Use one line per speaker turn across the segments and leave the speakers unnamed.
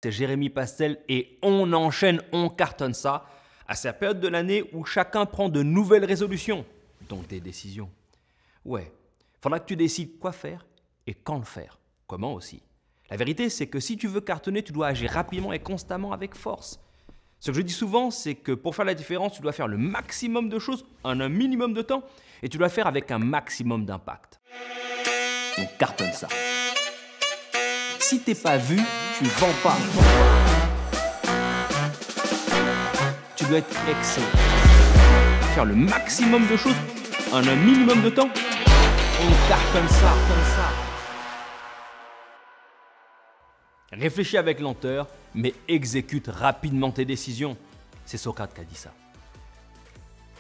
C'est Jérémy Pastel et on enchaîne, on cartonne ça à cette période de l'année où chacun prend de nouvelles résolutions, donc des décisions. Ouais, faudra que tu décides quoi faire et quand le faire, comment aussi. La vérité, c'est que si tu veux cartonner, tu dois agir rapidement et constamment avec force. Ce que je dis souvent, c'est que pour faire la différence, tu dois faire le maximum de choses en un minimum de temps et tu dois faire avec un maximum d'impact. On cartonne ça. Si t'es pas vu, tu vends pas. Tu dois être excellent. Faire le maximum de choses en un minimum de temps. On cartonne ça, comme ça. Réfléchis avec lenteur, mais exécute rapidement tes décisions. C'est Socrate qui a dit ça.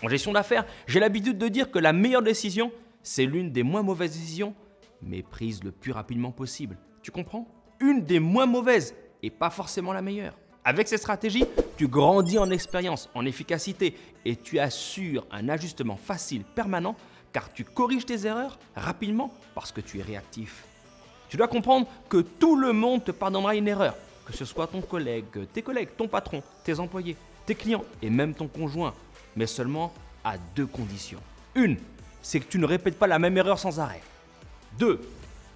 En gestion d'affaires, j'ai l'habitude de dire que la meilleure décision, c'est l'une des moins mauvaises décisions, mais prise le plus rapidement possible. Tu comprends? Une des moins mauvaises et pas forcément la meilleure. Avec cette stratégie, tu grandis en expérience, en efficacité et tu assures un ajustement facile, permanent, car tu corriges tes erreurs rapidement parce que tu es réactif. Tu dois comprendre que tout le monde te pardonnera une erreur, que ce soit ton collègue, tes collègues, ton patron, tes employés, tes clients et même ton conjoint, mais seulement à deux conditions. Une, c'est que tu ne répètes pas la même erreur sans arrêt. Deux,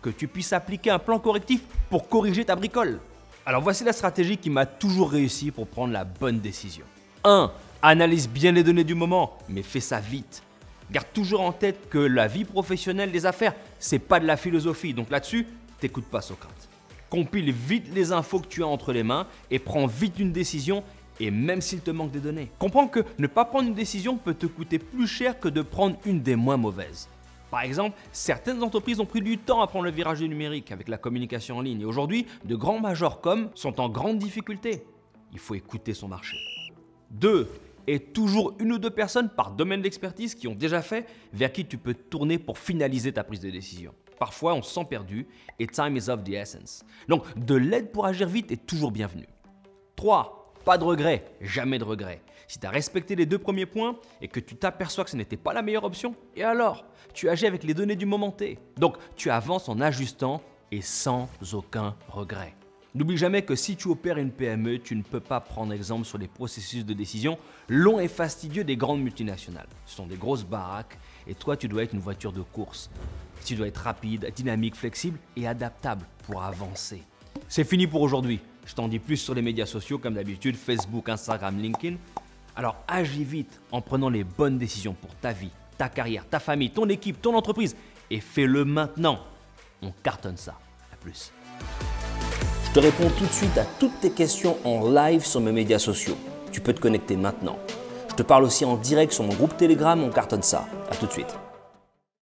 que tu puisses appliquer un plan correctif pour corriger ta bricole. Alors voici la stratégie qui m'a toujours réussi pour prendre la bonne décision. 1. Analyse bien les données du moment, mais fais ça vite. Garde toujours en tête que la vie professionnelle des affaires, c'est pas de la philosophie, donc là-dessus, t'écoutes pas Socrate. Compile vite les infos que tu as entre les mains et prends vite une décision, et même s'il te manque des données. Comprends que ne pas prendre une décision peut te coûter plus cher que de prendre une des moins mauvaises. Par exemple, certaines entreprises ont pris du temps à prendre le virage du numérique avec la communication en ligne. Et aujourd'hui, de grands majors comme sont en grande difficulté. Il faut écouter son marché. 2. Et toujours une ou deux personnes par domaine d'expertise qui ont déjà fait, vers qui tu peux te tourner pour finaliser ta prise de décision. Parfois, on se sent perdu et time is of the essence. Donc, de l'aide pour agir vite est toujours bienvenue. 3. Pas de regret, jamais de regret. Si tu as respecté les deux premiers points et que tu t'aperçois que ce n'était pas la meilleure option, et alors? Tu agis avec les données du moment T. Donc, tu avances en ajustant et sans aucun regret. N'oublie jamais que si tu opères une PME, tu ne peux pas prendre exemple sur les processus de décision longs et fastidieux des grandes multinationales. Ce sont des grosses baraques et toi, tu dois être une voiture de course. Tu dois être rapide, dynamique, flexible et adaptable pour avancer. C'est fini pour aujourd'hui. Je t'en dis plus sur les médias sociaux comme d'habitude, Facebook, Instagram, LinkedIn. Alors agis vite en prenant les bonnes décisions pour ta vie, ta carrière, ta famille, ton équipe, ton entreprise et fais-le maintenant. On cartonne ça. À plus. Je te réponds tout de suite à toutes tes questions en live sur mes médias sociaux. Tu peux te connecter maintenant. Je te parle aussi en direct sur mon groupe Telegram, on cartonne ça. À tout de suite.